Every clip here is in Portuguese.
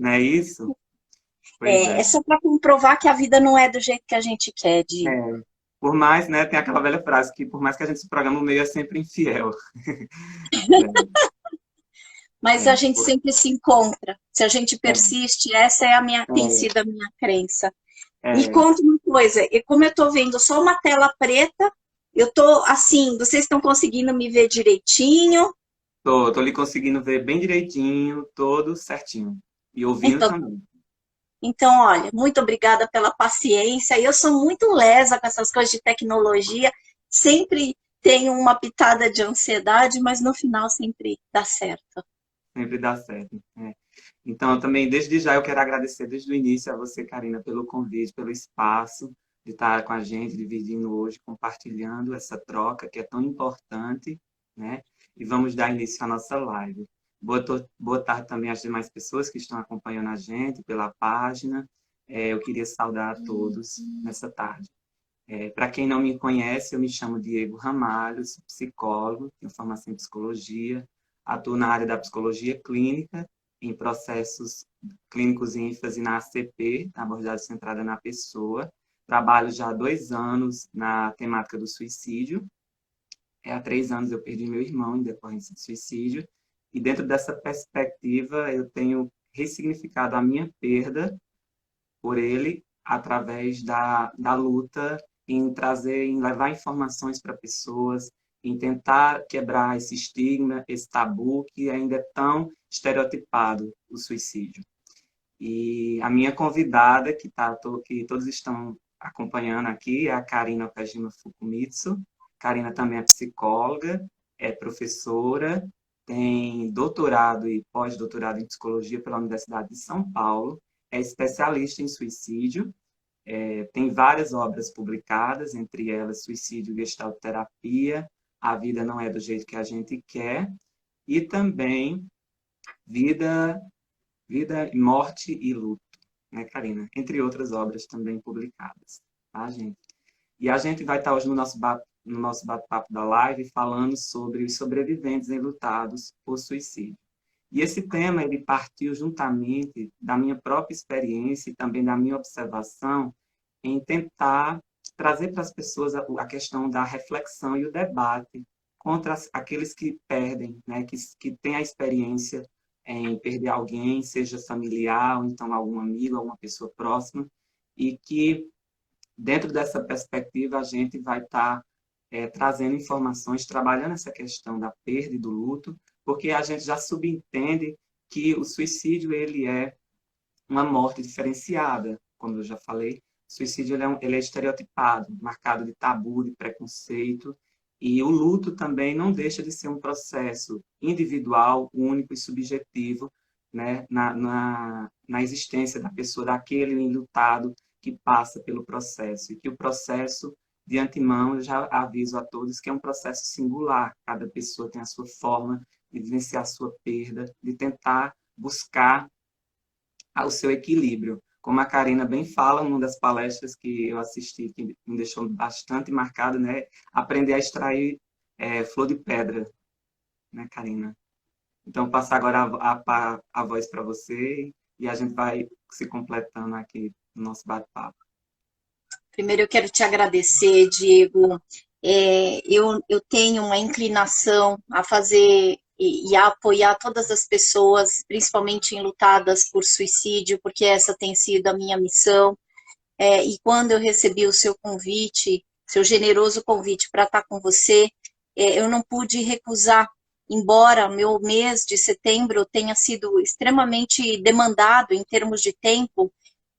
Não é isso? Pois É é. só para comprovar que a vida não é do jeito que a gente quer, É, Diego. por mais, né, tem aquela velha frase que por mais que a gente se programe, o meio é sempre infiel. Mas É, a gente sempre se encontra. Se a gente é, persiste, essa é a minha, tem sido a minha crença. Me é, conta uma coisa, e como eu estou vendo só uma tela preta, eu estou assim, vocês estão conseguindo me ver direitinho? tô lhe conseguindo ver bem direitinho, todo certinho. E ouvindo Então, também. então, olha, muito obrigada pela paciência. Eu sou muito lesa com essas coisas de tecnologia, sempre tenho uma pitada de ansiedade, mas no final sempre dá certo. Sempre dá certo. É. Então, eu também, desde já, eu quero agradecer desde o início a você, Karina, pelo convite, pelo espaço de estar com a gente, dividindo hoje, compartilhando essa troca que é tão importante, né? E vamos dar início à nossa live. Boa tarde também às demais pessoas que estão acompanhando a gente pela página. Eu queria saudar a todos nessa tarde. Para quem não me conhece, eu me chamo Diego Ramalho, sou psicólogo, tenho formação em psicologia, atuo na área da psicologia clínica, em processos clínicos em ênfase na ACP, na abordagem centrada na pessoa. Trabalho já há 2 anos na temática do suicídio. Há 3 anos eu perdi meu irmão em decorrência de suicídio. E dentro dessa perspectiva, eu tenho ressignificado a minha perda por ele através da luta em trazer, em levar informações para pessoas, em tentar quebrar esse estigma, esse tabu que ainda é tão estereotipado, o suicídio. E a minha convidada, que todos estão acompanhando aqui, é a Karina Okajima Fukumitsu. Karina também é psicóloga, é professora, tem doutorado e pós-doutorado em psicologia pela Universidade de São Paulo, é especialista em suicídio, tem várias obras publicadas, entre elas Suicídio e Gestalterapia, A Vida Não É do Jeito que a Gente Quer, e também Vida, Vida, Morte e Luto, né, Karina? Entre outras obras também publicadas, tá, gente? E a gente vai estar hoje no nosso bate-papo da live falando sobre os sobreviventes enlutados por suicídio. E esse tema ele partiu juntamente da minha própria experiência e também da minha observação em tentar trazer para as pessoas a questão da reflexão e o debate contra aqueles que perdem, né, que têm a experiência em perder alguém, seja familiar ou então algum amigo, alguma pessoa próxima, e que dentro dessa perspectiva a gente vai estar trazendo informações, trabalhando essa questão da perda e do luto, porque a gente já subentende que o suicídio ele é uma morte diferenciada, como eu já falei. O suicídio ele é estereotipado, marcado de tabu, de preconceito, e o luto também não deixa de ser um processo individual, único e subjetivo, né, na existência da pessoa, daquele enlutado que passa pelo processo, e que o processo, de antemão, eu já aviso a todos que é um processo singular, cada pessoa tem a sua forma de vivenciar a sua perda, de tentar buscar ao seu equilíbrio. Como a Karina bem fala, uma das palestras que eu assisti, que me deixou bastante marcado, né? Aprender a extrair flor de pedra, né, Karina? Então, passar agora a voz para você e a gente vai se completando aqui no nosso bate-papo. Primeiro eu quero te agradecer, Diego. Eu tenho uma inclinação a fazer e a apoiar todas as pessoas, principalmente enlutadas por suicídio, porque essa tem sido a minha missão. E quando eu recebi o seu convite, seu generoso convite para estar com você, eu não pude recusar, embora meu mês de setembro tenha sido extremamente demandado em termos de tempo.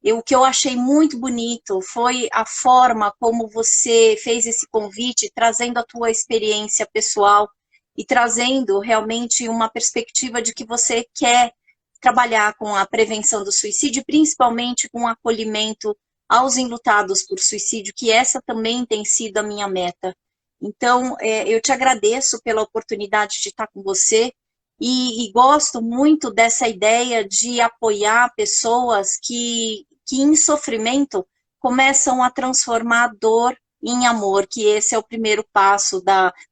O que eu achei muito bonito foi a forma como você fez esse convite, trazendo a tua experiência pessoal e trazendo realmente uma perspectiva de que você quer trabalhar com a prevenção do suicídio, principalmente com o acolhimento aos enlutados por suicídio, que essa também tem sido a minha meta. Então, eu te agradeço pela oportunidade de estar com você e gosto muito dessa ideia de apoiar pessoas que em sofrimento começam a transformar a dor em amor, que esse é o primeiro passo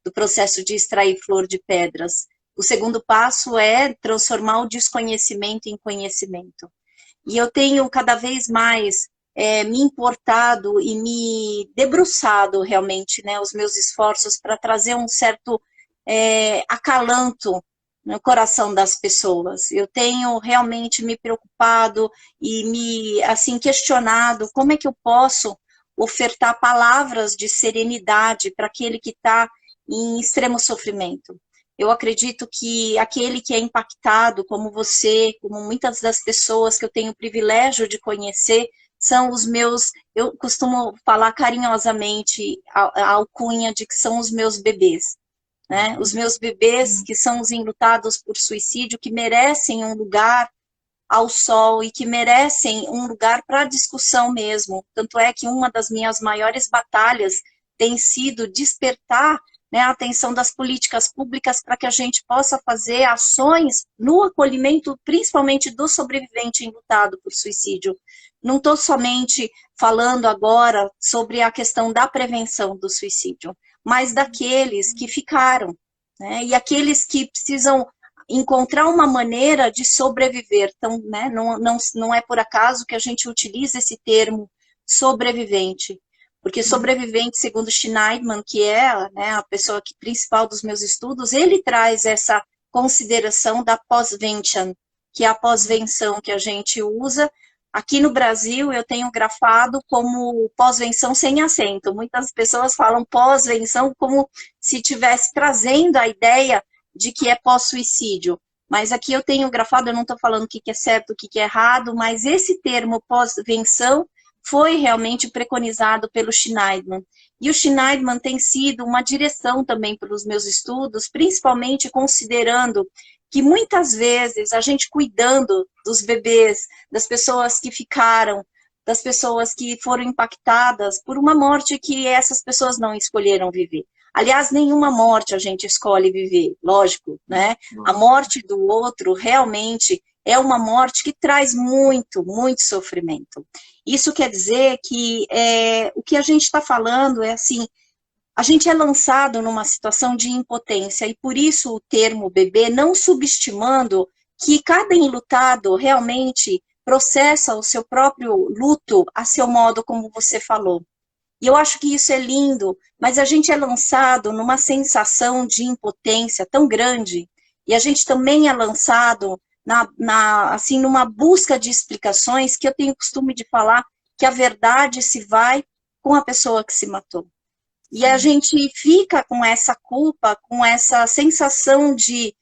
do processo de extrair flor de pedras. O segundo passo é transformar o desconhecimento em conhecimento. E eu tenho cada vez mais me importado e me debruçado realmente, né, os meus esforços para trazer um certo acalanto no coração das pessoas. Eu tenho realmente me preocupado e me assim questionado como é que eu posso ofertar palavras de serenidade para aquele que está em extremo sofrimento. Eu acredito que aquele que é impactado, como você, como muitas das pessoas que eu tenho o privilégio de conhecer, são os meus, eu costumo falar carinhosamente a alcunha de que são os meus bebês. Né? Os meus bebês que são os enlutados por suicídio, que merecem um lugar ao sol e que merecem um lugar para discussão mesmo. Tanto é que uma das minhas maiores batalhas tem sido despertar, né, a atenção das políticas públicas para que a gente possa fazer ações no acolhimento, principalmente do sobrevivente enlutado por suicídio. Não estou somente falando agora sobre a questão da prevenção do suicídio, mas daqueles que ficaram, né, e aqueles que precisam encontrar uma maneira de sobreviver. Então, né, não é por acaso que a gente utiliza esse termo sobrevivente, porque sobrevivente, segundo Schneidman, que é, né, a pessoa principal dos meus estudos, ele traz essa consideração da pós-vention, que é a pós-venção que a gente usa. Aqui no Brasil, eu tenho grafado como pós-venção sem acento. Muitas pessoas falam pós-venção como se estivesse trazendo a ideia de que é pós-suicídio. Mas aqui eu tenho grafado, eu não estou falando o que é certo, o que é errado, mas esse termo pós-venção foi realmente preconizado pelo Schneidman. E o Schneidman tem sido uma direção também para os meus estudos, principalmente considerando que muitas vezes a gente cuidando dos bebês, das pessoas que ficaram, das pessoas que foram impactadas por uma morte que essas pessoas não escolheram viver. Aliás, nenhuma morte a gente escolhe viver, lógico, né? A morte do outro realmente é uma morte que traz muito, muito sofrimento. Isso quer dizer que o que a gente está falando é assim, a gente é lançado numa situação de impotência, e por isso o termo bebê, não subestimando que cada enlutado realmente processa o seu próprio luto a seu modo, como você falou. E eu acho que isso é lindo, mas a gente é lançado numa sensação de impotência tão grande, e a gente também é lançado assim, numa busca de explicações, que eu tenho costume de falar que a verdade se vai com a pessoa que se matou. E a gente fica com essa culpa, com essa sensação de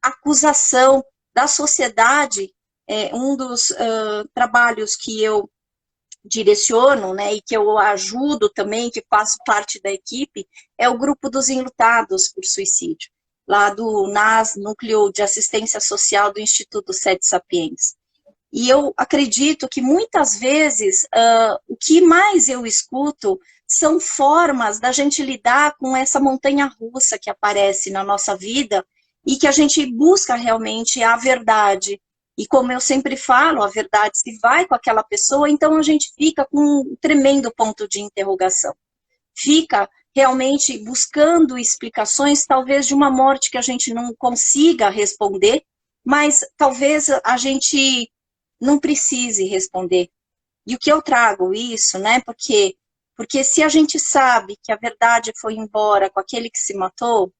acusação da sociedade. Um dos trabalhos que eu direciono, né, e que eu ajudo também, que faço parte da equipe, é o grupo dos enlutados por suicídio, lá do NAS, Núcleo de Assistência Social do Instituto Sede Sapiens. E eu acredito que muitas vezes o que mais eu escuto são formas da gente lidar com essa montanha-russa que aparece na nossa vida e que a gente busca realmente a verdade. E como eu sempre falo, a verdade se vai com aquela pessoa, então a gente fica com um tremendo ponto de interrogação. Fica realmente buscando explicações, talvez de uma morte que a gente não consiga responder, mas talvez a gente não precise responder. E o que eu trago isso, né? Porque se a gente sabe que a verdade foi embora com aquele que se matou,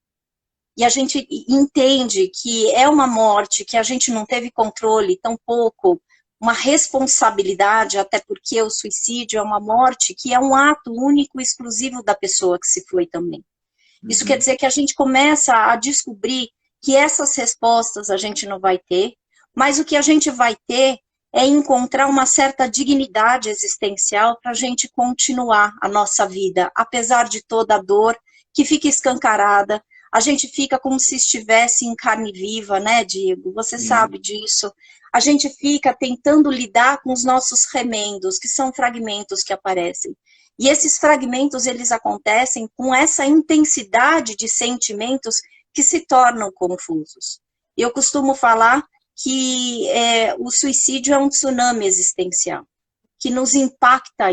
e a gente entende que é uma morte que a gente não teve controle, tampouco uma responsabilidade, até porque o suicídio é uma morte que é um ato único e exclusivo da pessoa que se foi também. Isso quer dizer que a gente começa a descobrir que essas respostas a gente não vai ter, mas o que a gente vai ter é encontrar uma certa dignidade existencial para a gente continuar a nossa vida, apesar de toda a dor que fica escancarada. A gente fica como se estivesse em carne viva, né, Diego? Você sabe disso. A gente fica tentando lidar com os nossos remendos, que são fragmentos que aparecem. E esses fragmentos, eles acontecem com essa intensidade de sentimentos que se tornam confusos. Eu costumo falar que o suicídio é um tsunami existencial, que nos impacta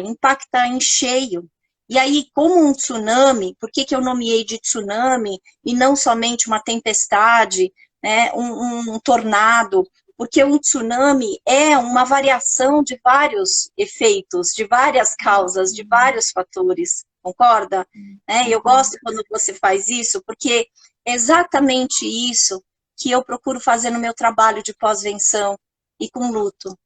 em cheio. E aí, como um tsunami, por que eu nomeei de tsunami e não somente uma tempestade, né, um tornado? porque um tsunami é uma variação de vários efeitos, de várias causas, de vários fatores, concorda? Eu gosto quando você faz isso, porque é exatamente isso que eu procuro fazer no meu trabalho de pós-venção e com luto.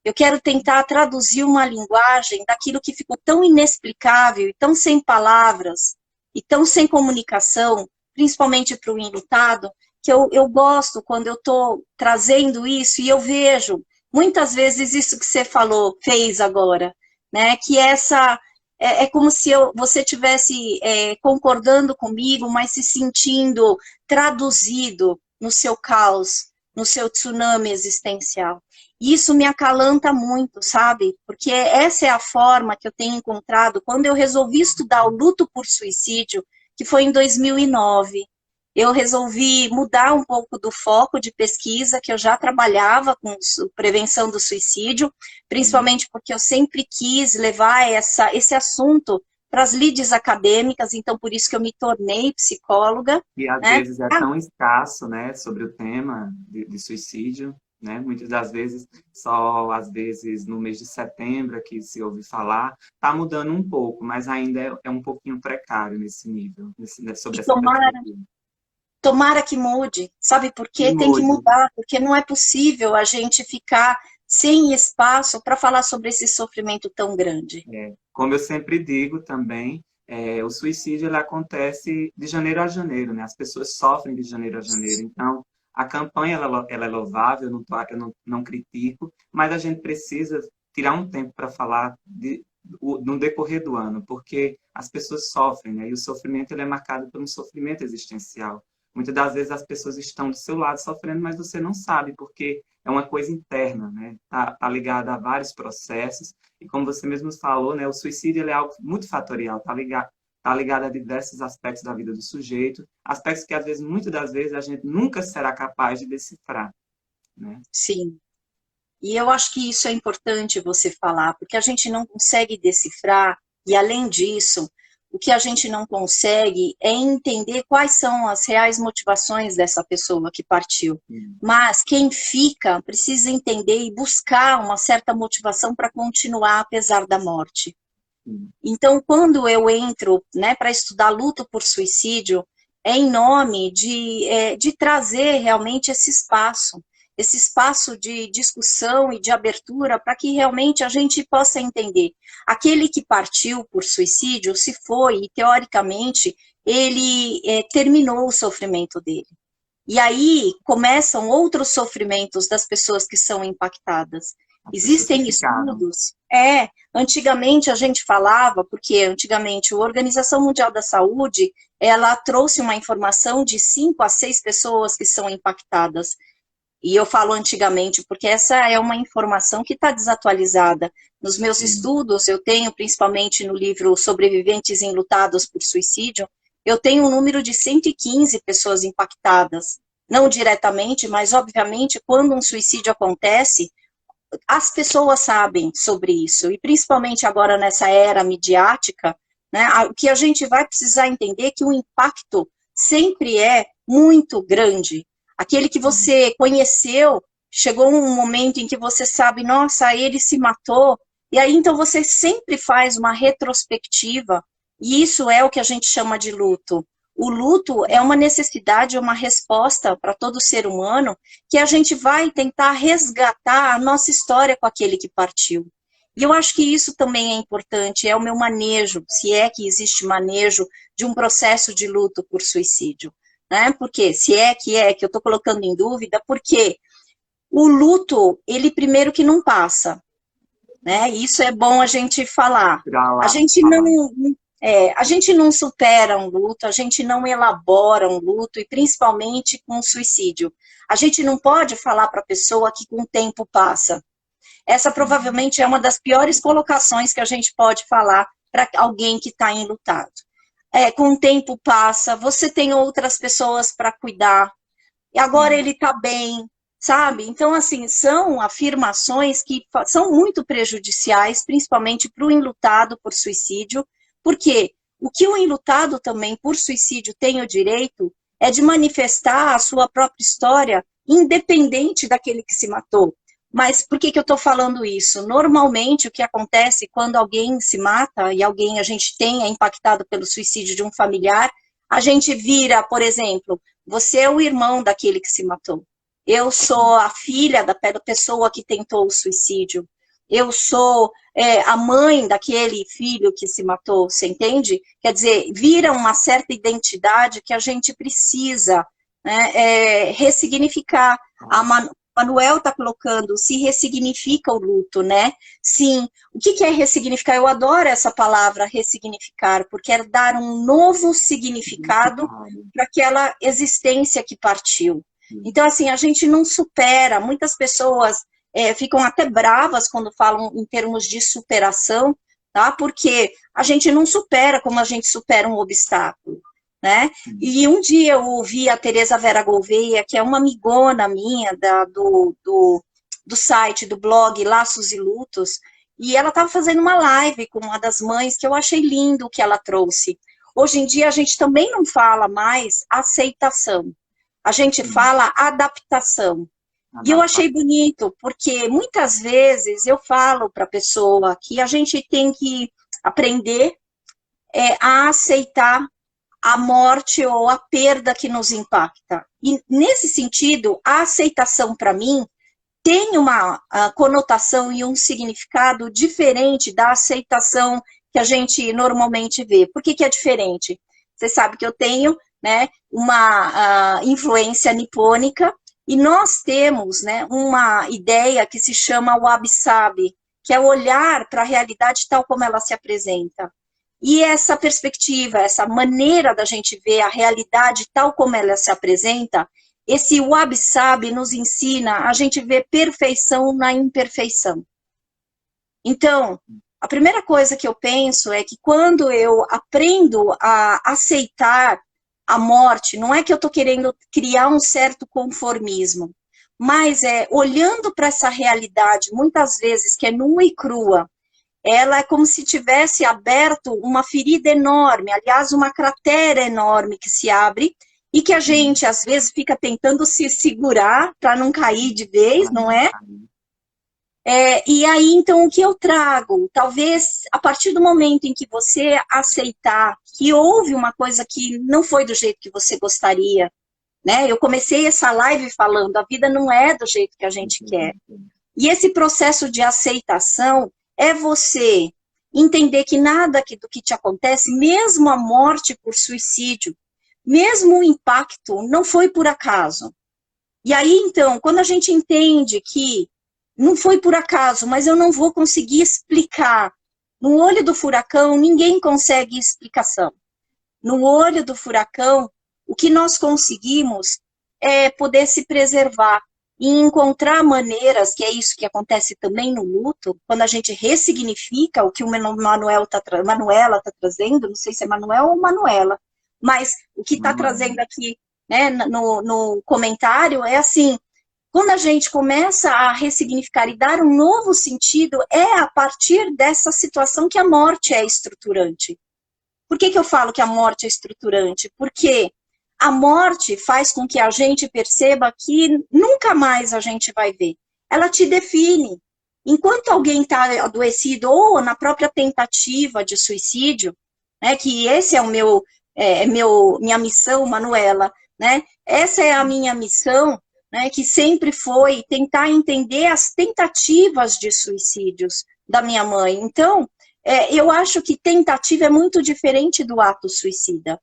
Eu quero tentar traduzir uma linguagem daquilo que ficou tão inexplicável e tão sem palavras e tão sem comunicação, principalmente para o enlutado, que eu gosto quando eu estou trazendo isso e eu vejo muitas vezes isso que você falou, fez agora, né? Que essa é como se você tivesse concordando comigo, mas se sentindo traduzido no seu caos, no seu tsunami existencial. E isso me acalanta muito, sabe? Porque essa é a forma que eu tenho encontrado quando eu resolvi estudar o luto por suicídio, que foi em 2009. Eu resolvi mudar um pouco do foco de pesquisa, que eu já trabalhava com prevenção do suicídio, principalmente porque eu sempre quis levar esse assunto para as lides acadêmicas, então por isso que eu me tornei psicóloga. E às Né? vezes é tão escasso, né, sobre o tema de suicídio, né? Muitas das vezes, só às vezes no mês de setembro é que se ouve falar, está mudando um pouco, mas ainda é um pouquinho precário nesse nível, sobre E essa perspectiva. tomara que mude, sabe por E quê? Tem que mude. mudar, porque não é possível a gente ficar sem espaço para falar sobre esse sofrimento tão grande. Como eu sempre digo também, o suicídio ele acontece de janeiro a janeiro, né? As pessoas sofrem de janeiro a janeiro. Então, a campanha ela é louvável, eu não critico, mas a gente precisa tirar um tempo para falar no decorrer do ano, porque as pessoas sofrem, né? E o sofrimento ele é marcado por um sofrimento existencial. Muitas das vezes as pessoas estão do seu lado sofrendo, mas você não sabe, porque é uma coisa interna, né? Tá ligada a vários processos. E como você mesmo falou, né, o suicídio ele é algo muito fatorial, tá ligado a diversos aspectos da vida do sujeito, aspectos que às vezes, muitas das vezes, a gente nunca será capaz de decifrar, né? Sim. E eu acho que isso é importante você falar, porque a gente não consegue decifrar, e além disso, o que a gente não consegue é entender quais são as reais motivações dessa pessoa que partiu. Mas quem fica precisa entender e buscar uma certa motivação para continuar apesar da morte. Então, quando eu entro, né, para estudar luto por suicídio, é em nome de trazer realmente esse espaço de discussão e de abertura para que realmente a gente possa entender. Aquele que partiu por suicídio se foi e, teoricamente, ele terminou o sofrimento dele. E aí começam outros sofrimentos das pessoas que são impactadas. Existem estudos. Antigamente a gente falava, porque antigamente a Organização Mundial da Saúde, ela trouxe uma informação de 5 a 6 pessoas que são impactadas. E eu falo antigamente, porque essa é uma informação que está desatualizada. Nos meus estudos, eu tenho, principalmente no livro Sobreviventes Enlutados por Suicídio, eu tenho um número de 115 pessoas impactadas. Não diretamente, mas obviamente, quando um suicídio acontece, as pessoas sabem sobre isso. E principalmente agora nessa era midiática, né, o que a gente vai precisar entender é que o impacto sempre é muito grande. Aquele que você conheceu, chegou um momento em que você sabe, nossa, ele se matou, e aí então você sempre faz uma retrospectiva, e isso é o que a gente chama de luto. O luto é uma necessidade, uma resposta para todo ser humano, que a gente vai tentar resgatar a nossa história com aquele que partiu. E eu acho que isso também é importante, é o meu manejo, se é que existe manejo de um processo de luto por suicídio. Né? Porque se é que eu estou colocando em dúvida, porque o luto, ele primeiro que não passa, né? Isso é bom a gente falar. A gente não supera um luto, a gente não elabora um luto, e principalmente com o suicídio. A gente não pode falar para a pessoa que com o tempo passa. Essa provavelmente é uma das piores colocações que a gente pode falar para alguém que está enlutado. Com o tempo passa, você tem outras pessoas para cuidar, e agora ele está bem, sabe? Então, assim, são afirmações que são muito prejudiciais, principalmente para o enlutado por suicídio, porque o que o enlutado também por suicídio tem o direito é de manifestar a sua própria história independente daquele que se matou. Mas por que eu estou falando isso? Normalmente, o que acontece quando alguém se mata e a gente é impactado pelo suicídio de um familiar, a gente vira, por exemplo, você é o irmão daquele que se matou. Eu sou a filha da pessoa que tentou o suicídio. Eu sou a mãe daquele filho que se matou, você entende? Quer dizer, vira uma certa identidade que a gente precisa, né, ressignificar. A Manuel está colocando, se ressignifica o luto, né? Sim. O que é ressignificar? Eu adoro essa palavra, ressignificar, porque é dar um novo significado para aquela existência que partiu. Então, assim, a gente não supera. Muitas pessoas ficam até bravas quando falam em termos de superação, tá? Porque a gente não supera como a gente supera um obstáculo, né? E um dia eu ouvi a Teresa Vera Gouveia, que é uma amigona minha do site, do blog Laços e Lutos, e ela estava fazendo uma live com uma das mães, que eu achei lindo o que ela trouxe. Hoje em dia a gente também não fala mais aceitação, a gente fala adaptação. E eu achei bonito, porque muitas vezes eu falo para a pessoa que a gente tem que aprender a aceitar a morte ou a perda que nos impacta. E, nesse sentido, a aceitação, para mim, tem uma conotação e um significado diferente da aceitação que a gente normalmente vê. Por que é diferente? Você sabe que eu tenho, né, uma influência nipônica, e nós temos, né, uma ideia que se chama wabi-sabi, que é olhar para a realidade tal como ela se apresenta. E essa perspectiva, essa maneira da gente ver a realidade tal como ela se apresenta, esse wabi-sabi nos ensina a gente ver perfeição na imperfeição. Então, a primeira coisa que eu penso é que quando eu aprendo a aceitar a morte, não é que eu estou querendo criar um certo conformismo, mas olhando para essa realidade, muitas vezes, que é nua e crua, ela é como se tivesse aberto uma ferida enorme, aliás, uma cratera enorme que se abre, e que a gente, às vezes, fica tentando se segurar para não cair de vez, não é? E aí, então, o que eu trago? Talvez, a partir do momento em que você aceitar que houve uma coisa que não foi do jeito que você gostaria, né? Eu comecei essa live falando, a vida não é do jeito que a gente quer. E esse processo de aceitação é você entender que nada do que te acontece, mesmo a morte por suicídio, mesmo o impacto, não foi por acaso. E aí, então, quando a gente entende que não foi por acaso, mas eu não vou conseguir explicar. No olho do furacão, ninguém consegue explicação. No olho do furacão, o que nós conseguimos é poder se preservar e encontrar maneiras, que é isso que acontece também no luto, quando a gente ressignifica o que o Manuela está trazendo, não sei se é Manuel ou Manuela, mas o que está trazendo aqui, né, no comentário é assim, quando a gente começa a ressignificar e dar um novo sentido, é a partir dessa situação que a morte é estruturante. Por que eu falo que a morte é estruturante? Porque a morte faz com que a gente perceba que nunca mais a gente vai ver. Ela te define. Enquanto alguém está adoecido ou na própria tentativa de suicídio, né, que esse é minha missão, Manuela, né? Essa é a minha missão, né, que sempre foi tentar entender as tentativas de suicídios da minha mãe. Então, eu acho que tentativa é muito diferente do ato suicida.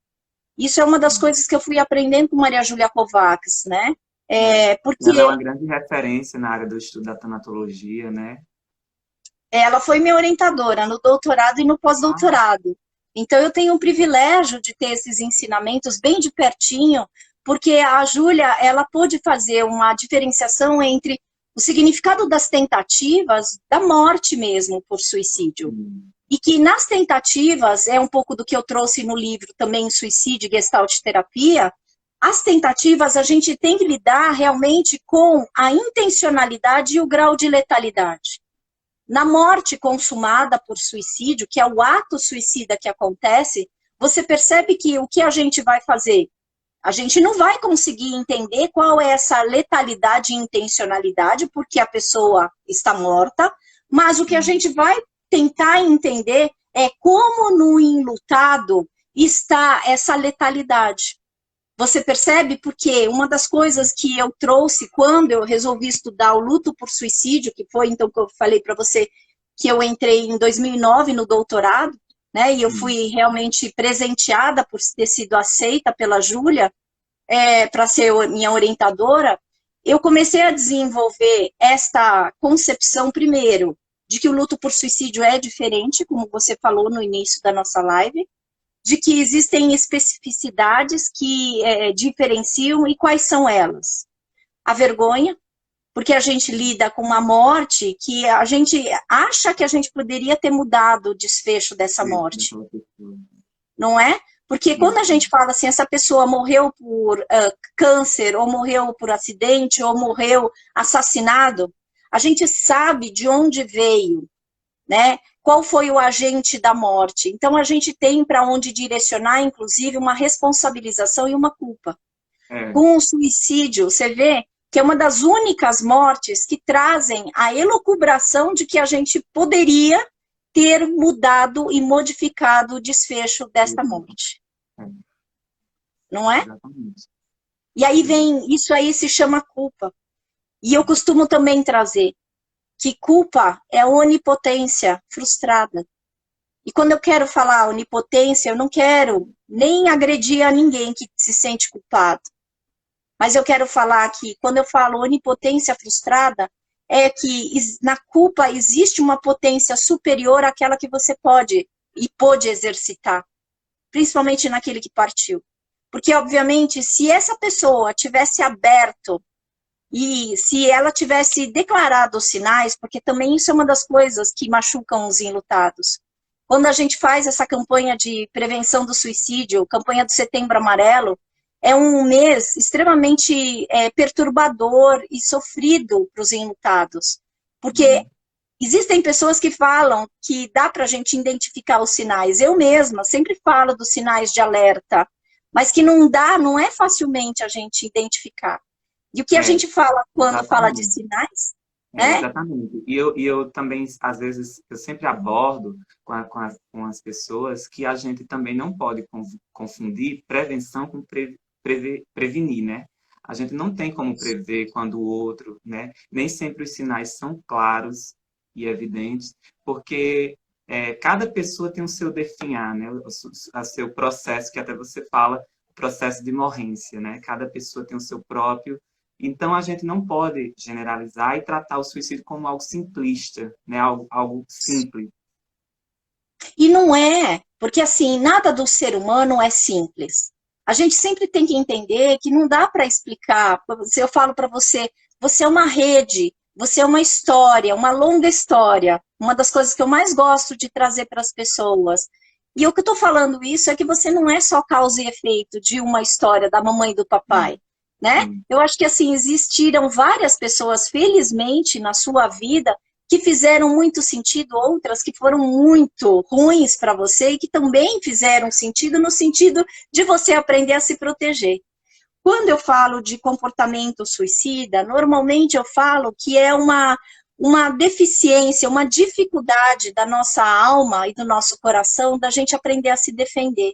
Isso é uma das coisas que eu fui aprendendo com Maria Júlia Kovacs, né? Porque ela é uma grande referência na área do estudo da tanatologia, né? Ela foi minha orientadora no doutorado e no pós-doutorado. Então, eu tenho o privilégio de ter esses ensinamentos bem de pertinho, porque a Júlia, ela pôde fazer uma diferenciação entre o significado das tentativas da morte mesmo por suicídio. E que nas tentativas, é um pouco do que eu trouxe no livro também, Suicídio e Gestalt Terapia, as tentativas a gente tem que lidar realmente com a intencionalidade e o grau de letalidade. Na morte consumada por suicídio, que é o ato suicida que acontece, você percebe que o que a gente vai fazer? A gente não vai conseguir entender qual é essa letalidade e intencionalidade, porque a pessoa está morta, mas o que a gente vai tentar entender é como no enlutado está essa letalidade. Você percebe? Porque uma das coisas que eu trouxe quando eu resolvi estudar o luto por suicídio, que foi então que eu falei para você que eu entrei em 2009 no doutorado, né? E eu fui realmente presenteada por ter sido aceita pela Júlia para ser minha orientadora. Eu comecei a desenvolver esta concepção, primeiro, de que o luto por suicídio é diferente, como você falou no início da nossa live, de que existem especificidades que diferenciam, e quais são elas? A vergonha, porque a gente lida com uma morte que a gente acha que a gente poderia ter mudado o desfecho dessa morte, não é? Porque quando a gente fala assim, essa pessoa morreu por câncer, ou morreu por acidente, ou morreu assassinado, a gente sabe de onde veio, né? Qual foi o agente da morte? Então, a gente tem para onde direcionar, inclusive, uma responsabilização e uma culpa. Com o suicídio, você vê que é uma das únicas mortes que trazem a elucubração de que a gente poderia ter mudado e modificado o desfecho desta morte. Não é? Exatamente. E aí vem, isso aí se chama culpa. E eu costumo também trazer que culpa é onipotência frustrada. E quando eu quero falar onipotência, eu não quero nem agredir a ninguém que se sente culpado. Mas eu quero falar que, quando eu falo onipotência frustrada, é que na culpa existe uma potência superior àquela que você pode e pôde exercitar, principalmente naquele que partiu. Porque, obviamente, se essa pessoa tivesse aberto e se ela tivesse declarado os sinais, porque também isso é uma das coisas que machucam os enlutados. Quando a gente faz essa campanha de prevenção do suicídio, campanha do Setembro Amarelo, é um mês extremamente perturbador e sofrido para os enlutados. Porque existem pessoas que falam que dá para a gente identificar os sinais. Eu mesma sempre falo dos sinais de alerta, mas que não é facilmente a gente identificar. E o que a gente fala quando fala de sinais? Exatamente. E eu também, às vezes, eu sempre abordo com as pessoas que a gente também não pode confundir prevenção com prevenir, né? A gente não tem como prever quando o outro, né? Nem sempre os sinais são claros e evidentes, porque cada pessoa tem o seu definhar, né? O seu processo, que até você fala, processo de morrência, né? Cada pessoa tem o seu próprio. Então, a gente não pode generalizar e tratar o suicídio como algo simplista, né? Algo simples. E não é, porque assim, nada do ser humano é simples. A gente sempre tem que entender que não dá para explicar. Se eu falo para você, você é uma rede, você é uma história, uma longa história. Uma das coisas que eu mais gosto de trazer para as pessoas. E o que eu estou falando isso é que você não é só causa e efeito de uma história da mamãe e do papai. Né? Eu acho que assim, existiram várias pessoas, felizmente, na sua vida, que fizeram muito sentido, outras que foram muito ruins para você e que também fizeram sentido no sentido de você aprender a se proteger. Quando eu falo de comportamento suicida, normalmente eu falo que é uma deficiência, uma dificuldade da nossa alma e do nosso coração da gente aprender a se defender.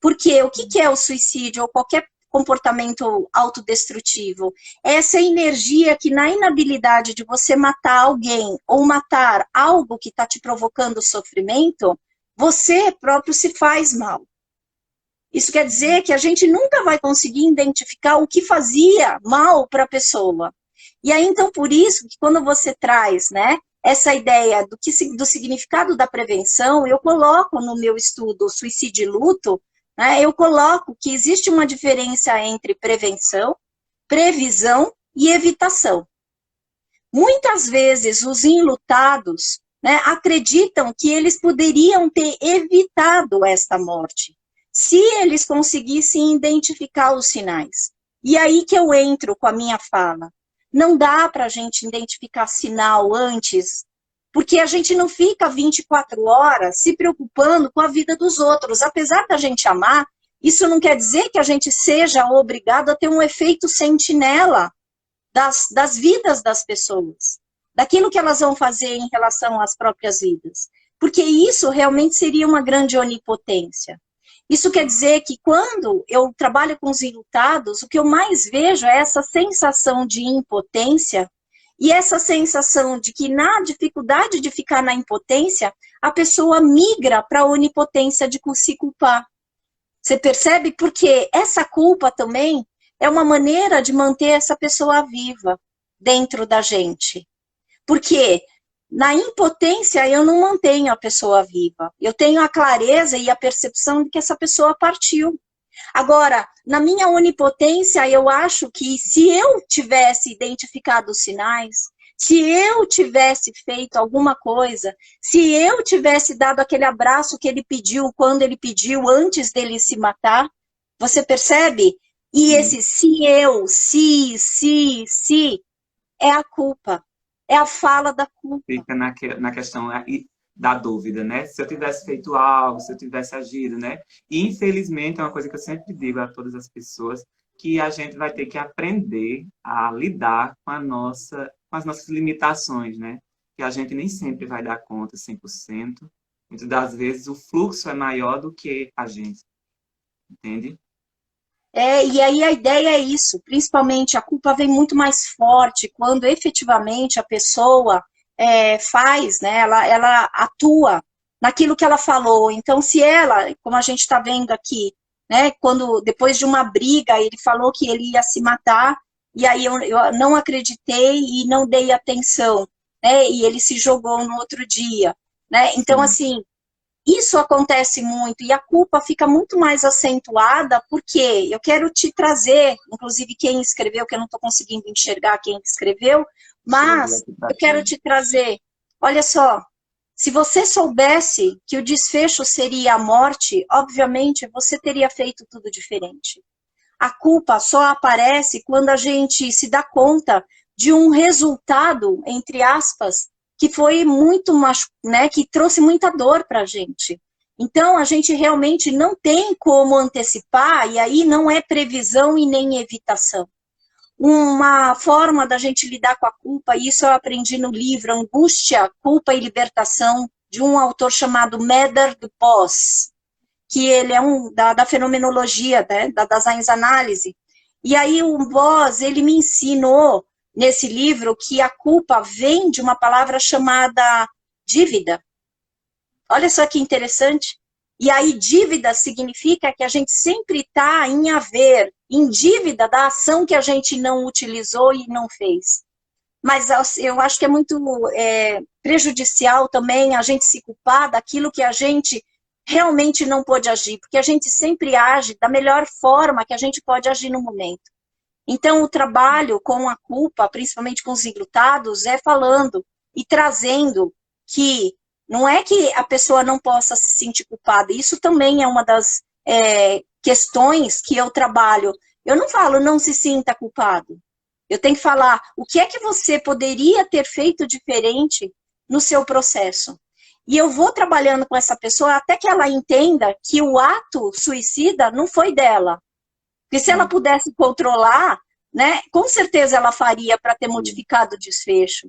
Porque o que é o suicídio ou qualquer comportamento autodestrutivo? Essa energia que, na inabilidade de você matar alguém ou matar algo que está te provocando sofrimento, você próprio se faz mal. Isso quer dizer que a gente nunca vai conseguir identificar o que fazia mal para a pessoa. E aí, então, por isso que quando você traz, né, essa ideia do significado da prevenção, eu coloco no meu estudo Suicídio e Luto, eu coloco que existe uma diferença entre prevenção, previsão e evitação. Muitas vezes os enlutados, né, acreditam que eles poderiam ter evitado esta morte, se eles conseguissem identificar os sinais. E aí que eu entro com a minha fala. Não dá para a gente identificar sinal antes, porque a gente não fica 24 horas se preocupando com a vida dos outros. Apesar da gente amar Isso não quer dizer que a gente seja obrigado a ter um efeito sentinela das vidas das pessoas, daquilo que elas vão fazer em relação às próprias vidas. Porque isso realmente seria uma grande onipotência. Isso quer dizer que quando eu trabalho com os enlutados, o que eu mais vejo é essa sensação de impotência e essa sensação de que na dificuldade de ficar na impotência, a pessoa migra para a onipotência de se culpar. Você percebe? Porque essa culpa também é uma maneira de manter essa pessoa viva dentro da gente. Porque na impotência eu não mantenho a pessoa viva. Eu tenho a clareza e a percepção de que essa pessoa partiu. Agora, na minha onipotência, eu acho que se eu tivesse identificado os sinais, se eu tivesse feito alguma coisa, se eu tivesse dado aquele abraço que ele pediu quando ele pediu, antes dele se matar, você percebe? E esse se eu, se, é a culpa. É a fala da culpa. Fica na questão da dúvida, né? Se eu tivesse feito algo, se eu tivesse agido, né? E, infelizmente, é uma coisa que eu sempre digo a todas as pessoas, que a gente vai ter que aprender a lidar com com as nossas limitações, né? Que a gente nem sempre vai dar conta 100%. Muitas das vezes o fluxo é maior do que a gente, entende? E aí a ideia é isso, principalmente a culpa vem muito mais forte quando efetivamente a pessoa faz, né, ela atua naquilo que ela falou. Então, se ela, como a gente está vendo aqui, né, quando depois de uma briga ele falou que ele ia se matar, e aí eu não acreditei e não dei atenção, né, e ele se jogou no outro dia, né? Então, assim, isso acontece muito e a culpa fica muito mais acentuada porque eu quero te trazer, inclusive quem escreveu, que eu não estou conseguindo enxergar quem escreveu, mas eu quero te trazer, olha só, se você soubesse que o desfecho seria a morte, obviamente você teria feito tudo diferente. A culpa só aparece quando a gente se dá conta de um resultado, entre aspas, que foi muito, né, que trouxe muita dor para a gente. Então, a gente realmente não tem como antecipar, e aí não é previsão e nem evitação. Uma forma da gente lidar com a culpa, e isso eu aprendi no livro Angústia, Culpa e Libertação, de um autor chamado Medard Boss, que ele é da fenomenologia, né, da Science Analysis. E aí o Boss, ele me ensinou nesse livro que a culpa vem de uma palavra chamada dívida. Olha só que interessante. E aí dívida significa que a gente sempre está em haver, em dívida da ação que a gente não utilizou e não fez. Mas eu acho que é muito prejudicial também a gente se culpar daquilo que a gente realmente não pôde agir, porque a gente sempre age da melhor forma que a gente pode agir no momento. Então, o trabalho com a culpa, principalmente com os enlutados, é falando e trazendo que não é que a pessoa não possa se sentir culpada. Isso também é uma das questões que eu trabalho. Eu não falo não se sinta culpado. Eu tenho que falar o que é que você poderia ter feito diferente no seu processo. E eu vou trabalhando com essa pessoa até que ela entenda que o ato suicida não foi dela. Porque se ela pudesse controlar, né, com certeza ela faria para ter modificado o desfecho.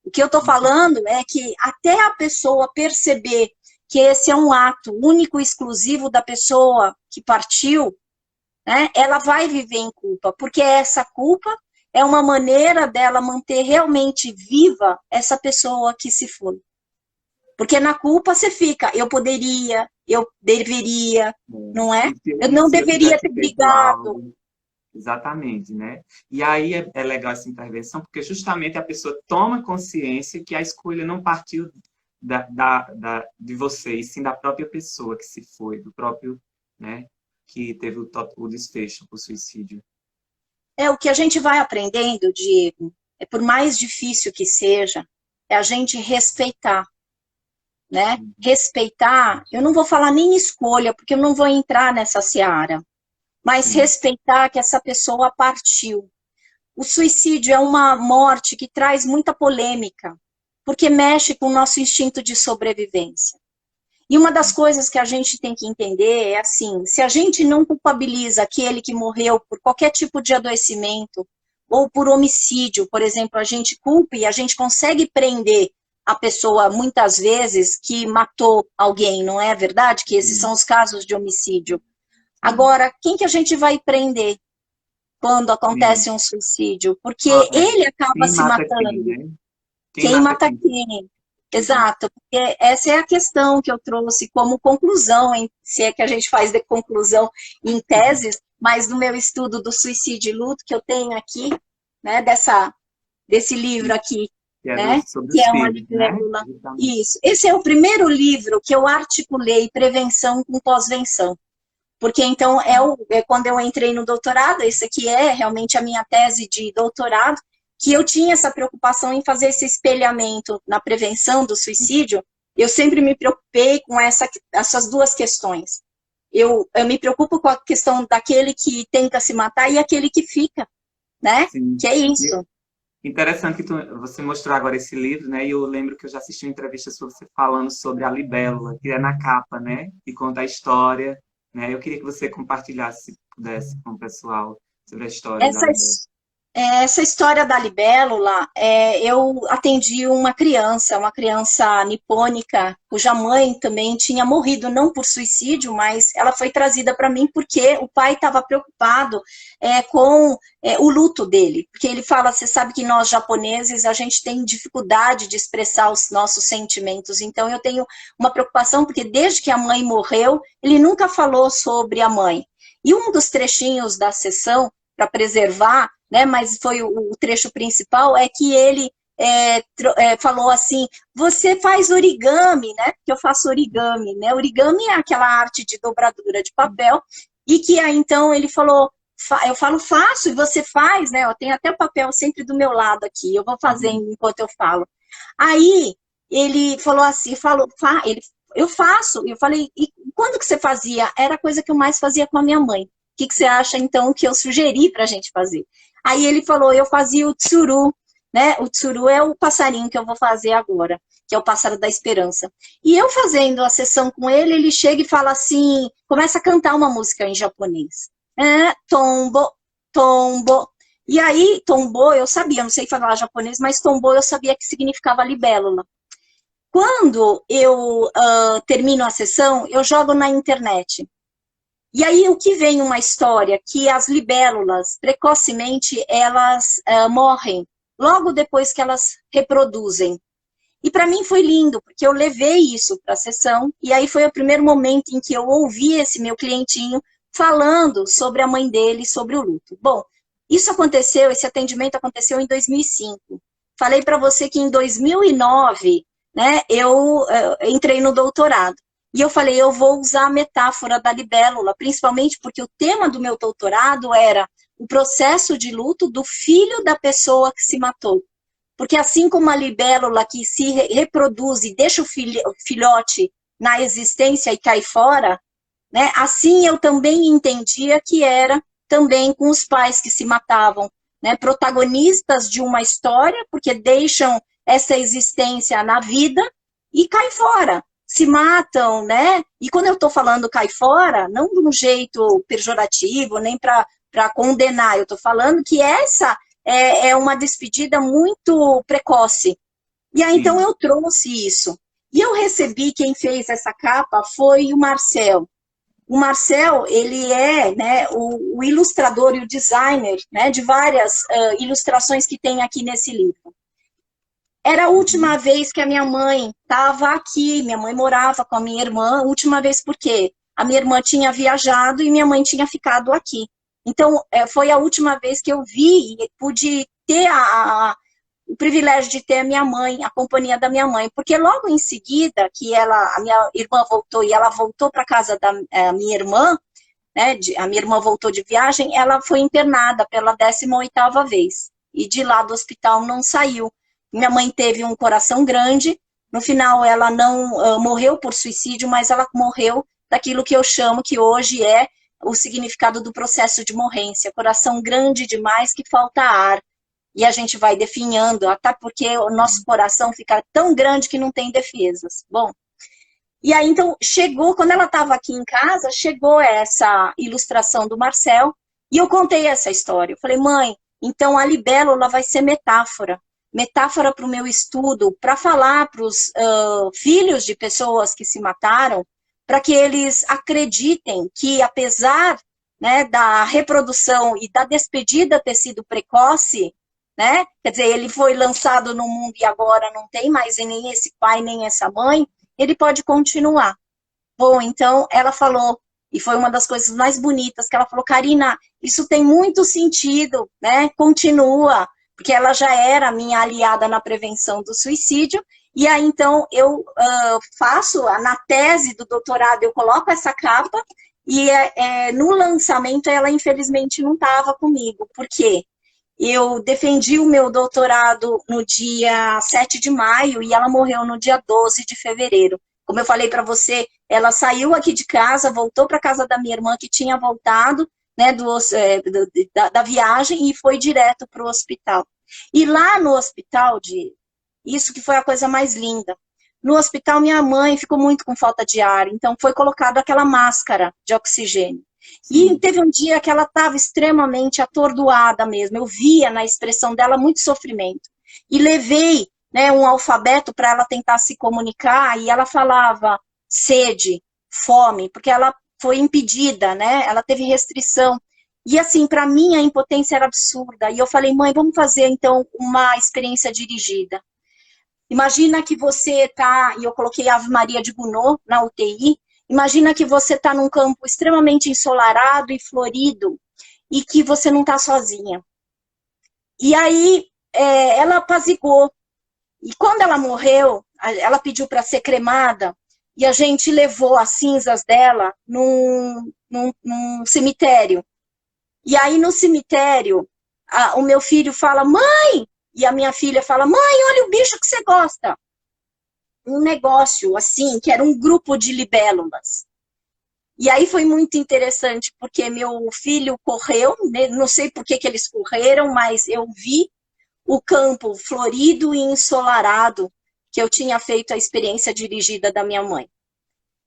O que eu estou falando é que até a pessoa perceber que esse é um ato único e exclusivo da pessoa que partiu, né, ela vai viver em culpa, porque essa culpa é uma maneira dela manter realmente viva essa pessoa que se foi. Porque na culpa você fica, eu poderia, eu deveria, não é? Eu não deveria ter brigado. Exatamente, né? E aí é legal essa intervenção, porque justamente a pessoa toma consciência que a escolha não partiu de você, e sim da própria pessoa que se foi, do próprio, né, que teve o desfecho, o suicídio. O que a gente vai aprendendo, Diego, por mais difícil que seja, é a gente respeitar. Né? Respeitar, eu não vou falar nem escolha, porque eu não vou entrar nessa seara, mas respeitar que essa pessoa partiu. O suicídio é uma morte que traz muita polêmica, porque mexe com o nosso instinto de sobrevivência. E uma das coisas que a gente tem que entender é assim, se a gente não culpabiliza aquele que morreu por qualquer tipo de adoecimento, ou por homicídio, por exemplo, a gente culpa e a gente consegue prender a pessoa, muitas vezes, que matou alguém, não é verdade? Que esses Sim, são os casos de homicídio. sim, Agora, quem que a gente vai prender quando sim. acontece um suicídio? Ó, Porque ele acaba quem se mata quem, matando. né? Quem Quem mata mata quem? quem? Uhum. Exato, porque essa é a questão que eu trouxe como conclusão, se é que a gente faz de conclusão em teses, mas no meu estudo do suicídio e luto que eu tenho aqui, né, desse livro aqui, Que é né, sobre que os é uma filhos, né? libélula. Justamente. Isso. Esse é o primeiro livro que eu articulei prevenção com pós-venção. Porque então é quando eu entrei no doutorado, isso aqui é realmente a minha tese de doutorado, que eu tinha essa preocupação em fazer esse espelhamento na prevenção do suicídio. Eu sempre me preocupei com essas duas questões. Eu me preocupo com a questão daquele que tenta se matar e aquele que fica, né? Sim. Que é isso. Interessante que você mostrou agora esse livro, né? E eu lembro que eu já assisti uma entrevista sobre você falando sobre a libélula, que é na capa, né? E conta a história, né? Eu queria que você compartilhasse, se pudesse, com o pessoal sobre a história da Essa, libélula. Essa história da libélula, eu atendi uma criança nipônica, cuja mãe também tinha morrido, não por suicídio, mas ela foi trazida para mim porque o pai estava preocupado com o luto dele. Porque ele fala, você sabe que nós japoneses, a gente tem dificuldade de expressar os nossos sentimentos. Então eu tenho uma preocupação, porque desde que a mãe morreu, ele nunca falou sobre a mãe. E um dos trechinhos da sessão, para preservar, né, mas foi o trecho principal, é que ele falou assim, você faz origami, né, porque eu faço origami, né, origami é aquela arte de dobradura de papel, e que aí então ele falou, eu falo, faço, e você faz, né, eu tenho até o papel sempre do meu lado aqui, eu vou Uhum. fazendo enquanto eu falo. Aí ele falou assim, eu faço, eu falei, e quando que você fazia? Era a coisa que eu mais fazia com a minha mãe. O que, que você acha, então, que eu sugeri para a gente fazer? Aí ele falou, eu fazia o tsuru, né? O tsuru é o passarinho que eu vou fazer agora, que é o pássaro da esperança. E eu fazendo a sessão com ele, ele chega e fala assim, começa a cantar uma música em japonês. Tombo, tombo. E aí, tombo, eu sabia, não sei falar japonês, mas tombo eu sabia que significava libélula. Quando eu termino a sessão, eu jogo na internet. E aí o que vem uma história que as libélulas, precocemente, elas morrem logo depois que elas reproduzem. E para mim foi lindo, porque eu levei isso para a sessão, e aí foi o primeiro momento em que eu ouvi esse meu clientinho falando sobre a mãe dele, sobre o luto. Bom, isso aconteceu, esse atendimento aconteceu em 2005. Falei para você que em 2009, né, eu entrei no doutorado. E eu falei, eu vou usar a metáfora da libélula, principalmente porque o tema do meu doutorado era o processo de luto do filho da pessoa que se matou. Porque assim como a libélula que se reproduz e deixa o filhote na existência e cai fora, né, assim eu também entendia que era também com os pais que se matavam, né, protagonistas de uma história, porque deixam essa existência na vida e cai fora, se matam, né? E quando eu estou falando cai fora, não de um jeito pejorativo, nem para condenar, eu estou falando que essa é uma despedida muito precoce. E aí, então, Sim, eu trouxe isso. E eu recebi, quem fez essa capa foi o Marcel. O Marcel, ele é, né, o ilustrador e o designer, né, de várias ilustrações que tem aqui nesse livro. Era a última uhum. vez que a minha mãe estava aqui, minha mãe morava com a minha irmã, última vez porque a minha irmã tinha viajado e minha mãe tinha ficado aqui. Então, foi a última vez que eu vi e pude ter o privilégio de ter a minha mãe, a companhia da minha mãe, porque logo em seguida que a minha irmã voltou e ela voltou para casa da minha irmã, né, a minha irmã voltou de viagem, ela foi internada pela 18ª vez e de lá do hospital não saiu. Minha mãe teve um coração grande, no final ela não morreu por suicídio, mas ela morreu daquilo que eu chamo que hoje é o significado do processo de morrência, coração grande demais que falta ar. E a gente vai definhando, até porque o nosso coração fica tão grande que não tem defesas. Bom, E aí, então, chegou, quando ela estava aqui em casa, chegou essa ilustração do Marcel, e eu contei essa história. Eu falei, mãe, então a libélula vai ser metáfora. Metáfora para o meu estudo, para falar para os filhos de pessoas que se mataram, para que eles acreditem que, apesar, né, da reprodução e da despedida ter sido precoce, né, quer dizer, ele foi lançado no mundo e agora não tem mais nem esse pai, nem essa mãe, ele pode continuar. Bom, então ela falou, e foi uma das coisas mais bonitas, que ela falou, Karina, isso tem muito sentido, né? Continua, porque ela já era minha aliada na prevenção do suicídio, e aí então eu faço, na tese do doutorado, eu coloco essa capa, e no lançamento ela infelizmente não estava comigo. Por quê? Eu defendi o meu doutorado no dia 7 de maio e ela morreu no dia 12 de fevereiro. Como eu falei para você, ela saiu aqui de casa, voltou para casa da minha irmã, que tinha voltado, né, da viagem, e foi direto para o hospital. E lá no hospital, isso que foi a coisa mais linda, no hospital minha mãe ficou muito com falta de ar, então foi colocada aquela máscara de oxigênio. E Sim. teve um dia que ela estava extremamente atordoada mesmo. Eu via na expressão dela muito sofrimento. E levei, né, um alfabeto para ela tentar se comunicar, e ela falava sede, fome, porque ela foi impedida, né? Ela teve restrição. E assim, para mim a impotência era absurda. E eu falei, mãe, vamos fazer então uma experiência dirigida. Imagina que você está, e eu coloquei Ave Maria de Gounod na UTI, imagina que você está num campo extremamente ensolarado e florido e que você não está sozinha. E aí ela apaziguou. E quando ela morreu, ela pediu para ser cremada e a gente levou as cinzas dela num cemitério. E aí no cemitério, o meu filho fala, mãe! E a minha filha fala, mãe, olha o bicho que você gosta. Um negócio assim, que era um grupo de libélulas. E aí foi muito interessante, porque meu filho correu, né? Não sei por que eles correram, mas eu vi o campo florido e ensolarado que eu tinha feito a experiência dirigida da minha mãe.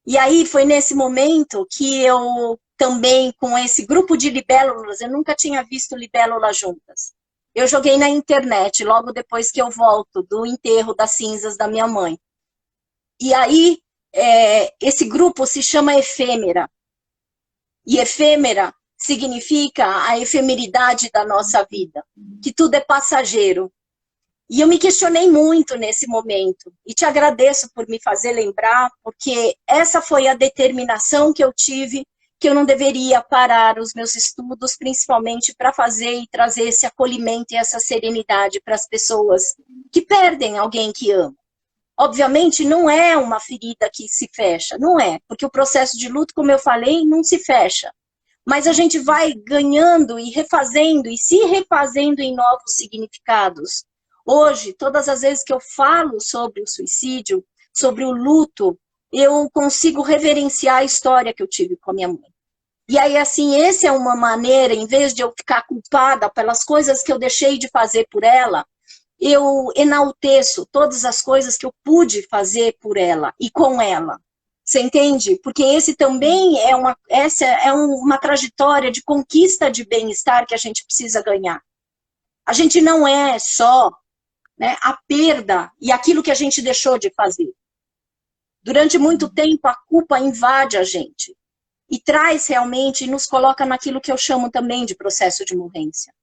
E aí foi nesse momento que eu também, com esse grupo de libélulas, eu nunca tinha visto libélulas juntas. Eu joguei na internet, logo depois que eu volto do enterro das cinzas da minha mãe. E aí, esse grupo se chama Efêmera. E efêmera significa a efemeridade da nossa vida, que tudo é passageiro. E eu me questionei muito nesse momento. E te agradeço por me fazer lembrar, porque essa foi a determinação que eu tive, que eu não deveria parar os meus estudos, principalmente para fazer e trazer esse acolhimento e essa serenidade para as pessoas que perdem alguém que ama. Obviamente, não é uma ferida que se fecha, não é, porque o processo de luto, como eu falei, não se fecha. Mas a gente vai ganhando e refazendo e se refazendo em novos significados. Hoje, todas as vezes que eu falo sobre o suicídio, sobre o luto, eu consigo reverenciar a história que eu tive com a minha mãe. E aí, assim, essa é uma maneira, em vez de eu ficar culpada pelas coisas que eu deixei de fazer por ela, eu enalteço todas as coisas que eu pude fazer por ela e com ela. Você entende? Porque esse também essa é uma trajetória de conquista de bem-estar que a gente precisa ganhar. A gente não é só, né, a perda e aquilo que a gente deixou de fazer. Durante muito tempo, a culpa invade a gente e traz realmente, e nos coloca naquilo que eu chamo também de processo de morrência.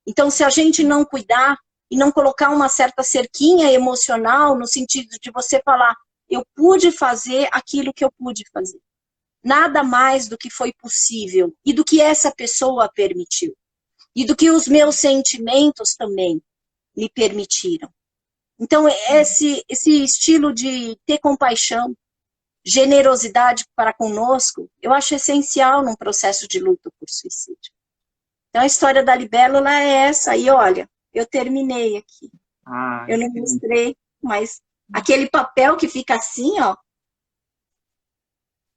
Então, se a gente não cuidar e não colocar uma certa cerquinha emocional, no sentido de você falar, eu pude fazer aquilo que eu pude fazer. Nada mais do que foi possível e do que essa pessoa permitiu. E do que os meus sentimentos também me permitiram. Então, esse estilo de ter compaixão, generosidade para conosco, eu acho essencial num processo de luto por suicídio. Então, a história da libélula é essa. E olha, eu terminei aqui. Ah, Eu não mostrei, mas aquele papel que fica assim, ó.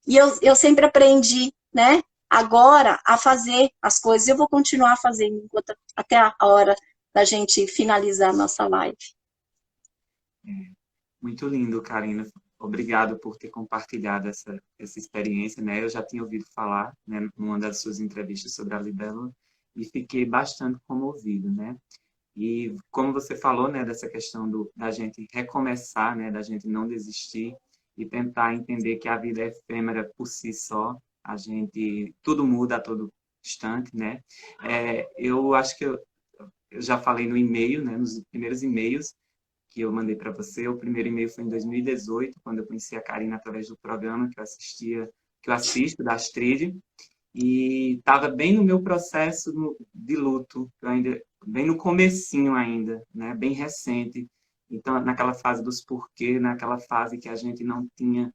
E eu sempre aprendi, né? Agora, a fazer as coisas. Eu vou continuar fazendo até a hora da gente finalizar a nossa live. muito lindo, Karina. obrigado por ter compartilhado essa experiência, né? Eu já tinha ouvido falar, né, numa das suas entrevistas sobre a libélula e fiquei bastante comovido, né? E como você falou, né, dessa questão da gente recomeçar, né, da gente não desistir e tentar entender que a vida é efêmera por si só, tudo muda a todo instante, né? Eu acho que eu já falei no e-mail, né, nos primeiros e-mails que eu mandei para você. O primeiro e-mail foi em 2018, quando eu conheci a Karina através do programa que eu assisto, da Astrid, e estava bem no meu processo de luto, bem no comecinho ainda, né, bem recente. Então, naquela fase dos porquê, naquela fase que a gente não tinha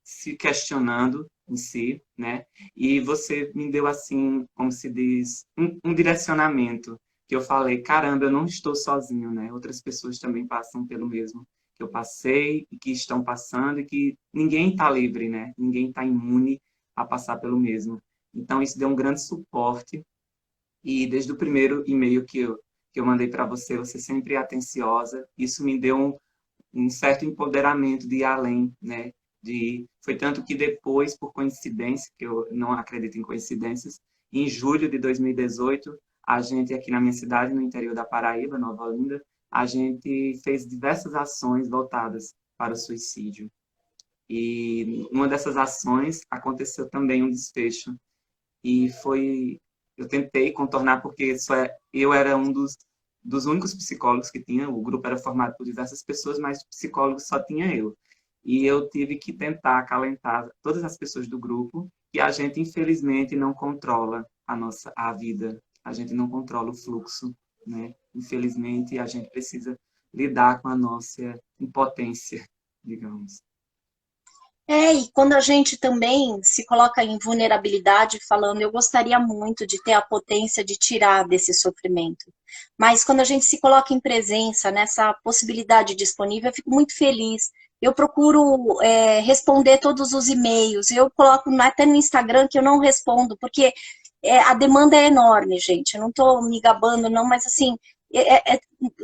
se questionando em si, né? E você me deu assim, como se diz, um direcionamento que eu falei, caramba, eu não estou sozinho, né? Outras pessoas também passam pelo mesmo que eu passei e que estão passando e que ninguém está livre, né? Ninguém está imune a passar pelo mesmo. Então isso deu um grande suporte e desde o primeiro e-mail que eu mandei para você, você sempre é atenciosa. Isso me deu um certo empoderamento de ir além, né? Foi tanto que depois, por coincidência, que eu não acredito em coincidências, em julho de 2018, a gente aqui na minha cidade, no interior da Paraíba, Nova Olinda, a gente fez diversas ações voltadas para o suicídio. E uma dessas ações aconteceu também um desfecho. E eu tentei contornar porque eu era um dos únicos psicólogos que tinha, o grupo era formado por diversas pessoas, mas psicólogos só tinha eu. E eu tive que tentar acalentar todas as pessoas do grupo, e a gente, infelizmente, não controla a vida, a gente não controla o fluxo, né? Infelizmente, a gente precisa lidar com a nossa impotência, digamos. E quando a gente também se coloca em vulnerabilidade, falando, eu gostaria muito de ter a potência de tirar desse sofrimento. Mas quando a gente se coloca em presença, nessa possibilidade disponível, eu fico muito feliz. Eu procuro responder todos os e-mails. Eu coloco até no Instagram que eu não respondo, porque a demanda é enorme, gente. Eu não estou me gabando, não, mas assim,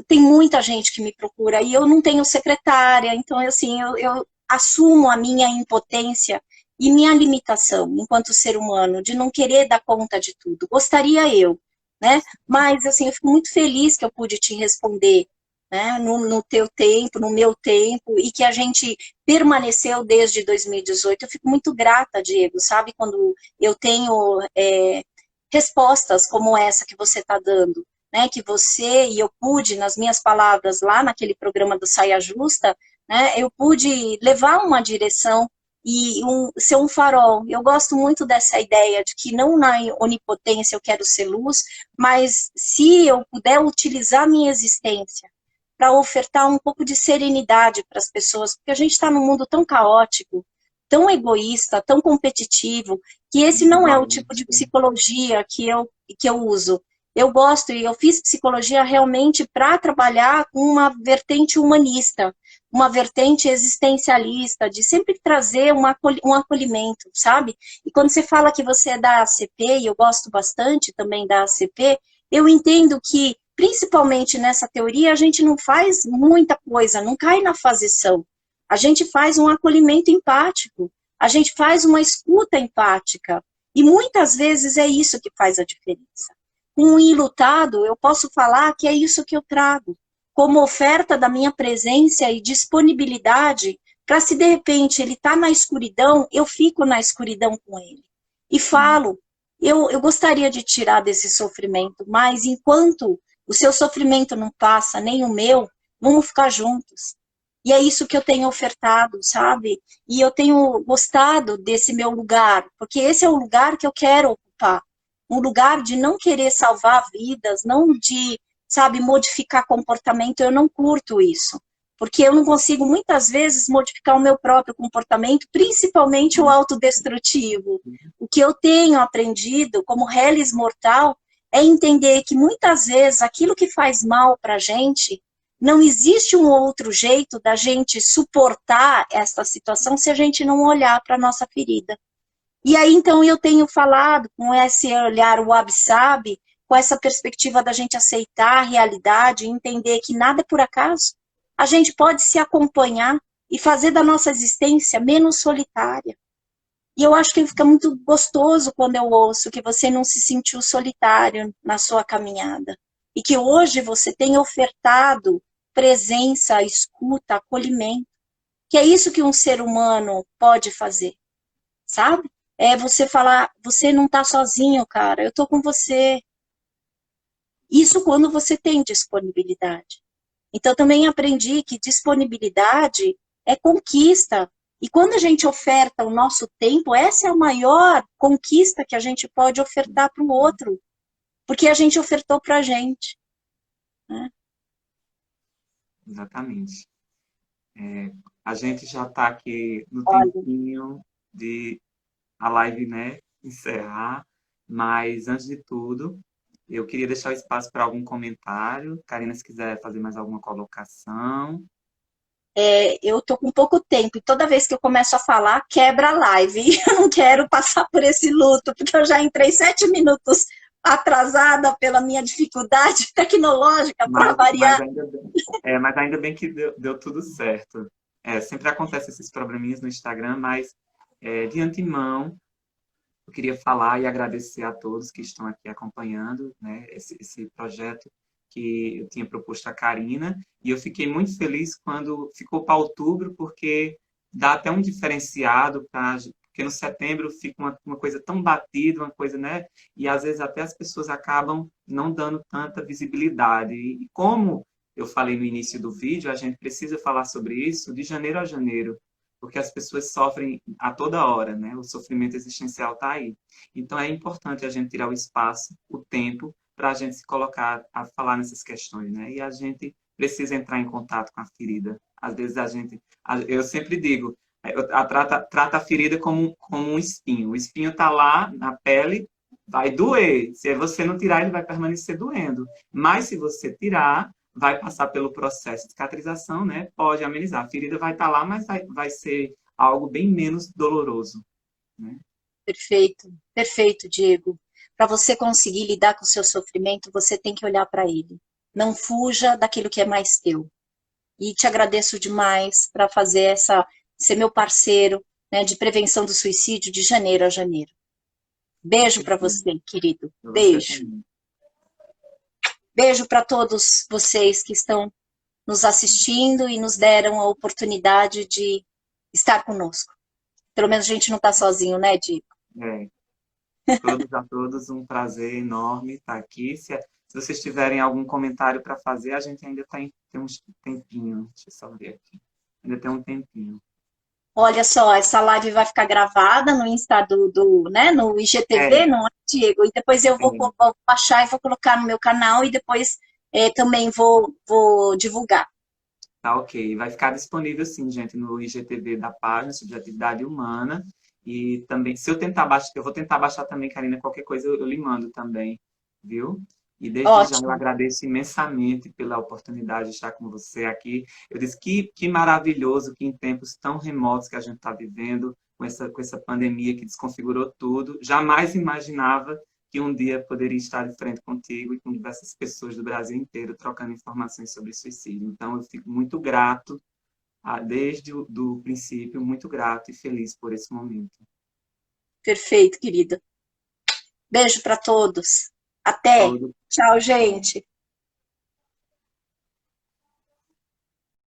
tem muita gente que me procura e eu não tenho secretária, então assim, eu assumo a minha impotência e minha limitação enquanto ser humano de não querer dar conta de tudo. Gostaria eu, né? Mas assim, eu fico muito feliz que eu pude te responder, né? No teu tempo, no meu tempo, e que a gente permaneceu desde 2018. Eu fico muito grata, Diego, sabe? Quando eu tenho respostas como essa que você está dando, né? Que você e eu pude, nas minhas palavras lá naquele programa do Saia Justa, né, eu pude levar uma direção e ser um farol. Eu gosto muito dessa ideia de que não na onipotência eu quero ser luz, mas se eu puder utilizar minha existência para ofertar um pouco de serenidade para as pessoas, porque a gente está num mundo tão caótico, tão egoísta, tão competitivo, que esse não é o tipo de psicologia que eu uso. Eu gosto e eu fiz psicologia realmente para trabalhar com uma vertente humanista, uma vertente existencialista, de sempre trazer um acolhimento, sabe? E quando você fala que você é da ACP, e eu gosto bastante também da ACP, eu entendo que, principalmente nessa teoria, a gente não faz muita coisa, não cai na fazição. A gente faz um acolhimento empático, a gente faz uma escuta empática, e muitas vezes é isso que faz a diferença. Com um enlutado, eu posso falar que é isso que eu trago, como oferta da minha presença e disponibilidade, para se de repente ele está na escuridão, eu fico na escuridão com ele. E falo, eu gostaria de tirar desse sofrimento, mas enquanto o seu sofrimento não passa, nem o meu, vamos ficar juntos. E é isso que eu tenho ofertado, sabe? E eu tenho gostado desse meu lugar, porque esse é o lugar que eu quero ocupar. Um lugar de não querer salvar vidas, não de, sabe, modificar comportamento. Eu não curto isso. Porque eu não consigo, muitas vezes, modificar o meu próprio comportamento, principalmente o autodestrutivo. O que eu tenho aprendido, como reles mortal, é entender que, muitas vezes, aquilo que faz mal para a gente, não existe um outro jeito da gente suportar essa situação se a gente não olhar para a nossa ferida. E aí, então, eu tenho falado com esse olhar wabi-sabi, com essa perspectiva da gente aceitar a realidade e entender que nada é por acaso. A gente pode se acompanhar e fazer da nossa existência menos solitária. E eu acho que fica muito gostoso quando eu ouço que você não se sentiu solitário na sua caminhada. E que hoje você tem ofertado presença, escuta, acolhimento. Que é isso que um ser humano pode fazer, sabe? É você falar, você não está sozinho, cara, eu estou com você. Isso quando você tem disponibilidade. Então, também aprendi que disponibilidade é conquista. E quando a gente oferta o nosso tempo, essa é a maior conquista que a gente pode ofertar para o outro. Porque a gente ofertou para a gente. Né? Exatamente. A gente já está aqui no Olha, tempinho de a live, né, encerrar, mas antes de tudo, eu queria deixar o espaço para algum comentário. Karina, se quiser fazer mais alguma colocação. eu estou com pouco tempo e toda vez que eu começo a falar, quebra a live. E eu não quero passar por esse luto, porque eu já entrei 7 minutos atrasada pela minha dificuldade tecnológica, para Mas variar. ainda bem, mas ainda bem que deu tudo certo. Sempre acontecem esses probleminhas no Instagram, mas de antemão eu queria falar e agradecer a todos que estão aqui acompanhando, né, esse projeto que eu tinha proposto à Karina, e eu fiquei muito feliz quando ficou para outubro, porque dá até um diferenciado, porque no setembro fica uma coisa tão batida, uma coisa, né? E às vezes até as pessoas acabam não dando tanta visibilidade. E como eu falei no início do vídeo, a gente precisa falar sobre isso de janeiro a janeiro, porque as pessoas sofrem a toda hora, né? O sofrimento existencial está aí. Então é importante a gente tirar o espaço, o tempo, para a gente se colocar a falar nessas questões, né? E a gente precisa entrar em contato com a ferida. Às vezes eu sempre digo, trata a ferida como um espinho. O espinho está lá na pele, vai doer. Se você não tirar, ele vai permanecer doendo. Mas se você tirar, vai passar pelo processo de cicatrização, né? Pode amenizar. A ferida vai estar lá, mas vai ser algo bem menos doloroso, né? Perfeito, perfeito, Diego. Para você conseguir lidar com o seu sofrimento, você tem que olhar para ele. Não fuja daquilo que é mais teu. E te agradeço demais para fazer ser meu parceiro, né, de prevenção do suicídio de janeiro a janeiro. Beijo para você, querido. Para você Beijo. também. Beijo para todos vocês que estão nos assistindo e nos deram a oportunidade de estar conosco. Pelo menos a gente não está sozinho, né, Diego? É, todos a todos, um prazer enorme estar aqui. Se vocês tiverem algum comentário para fazer, a gente ainda tem um tempinho. Deixa eu só ver aqui. Ainda tem um tempinho. Olha só, essa live vai ficar gravada no Insta né, no IGTV, É, não é, Diego? E depois eu é, vou baixar e vou colocar no meu canal e depois também vou divulgar. tá ok. Vai ficar disponível, sim, gente, no IGTV da página Subjetividade Humana. E também, se eu tentar baixar, eu vou tentar baixar também, Karina, qualquer coisa eu lhe mando também, viu? E desde já eu Ótimo, agradeço imensamente pela oportunidade de estar com você aqui. Eu disse que maravilhoso que em tempos tão remotos que a gente está vivendo, com essa pandemia que desconfigurou tudo, jamais imaginava que um dia poderia estar de frente contigo e com diversas pessoas do Brasil inteiro trocando informações sobre suicídio. Então, eu fico muito grato, desde o do princípio, muito grato e feliz por esse momento. perfeito, querida. Beijo para todos. Até. Todo Tchau, gente.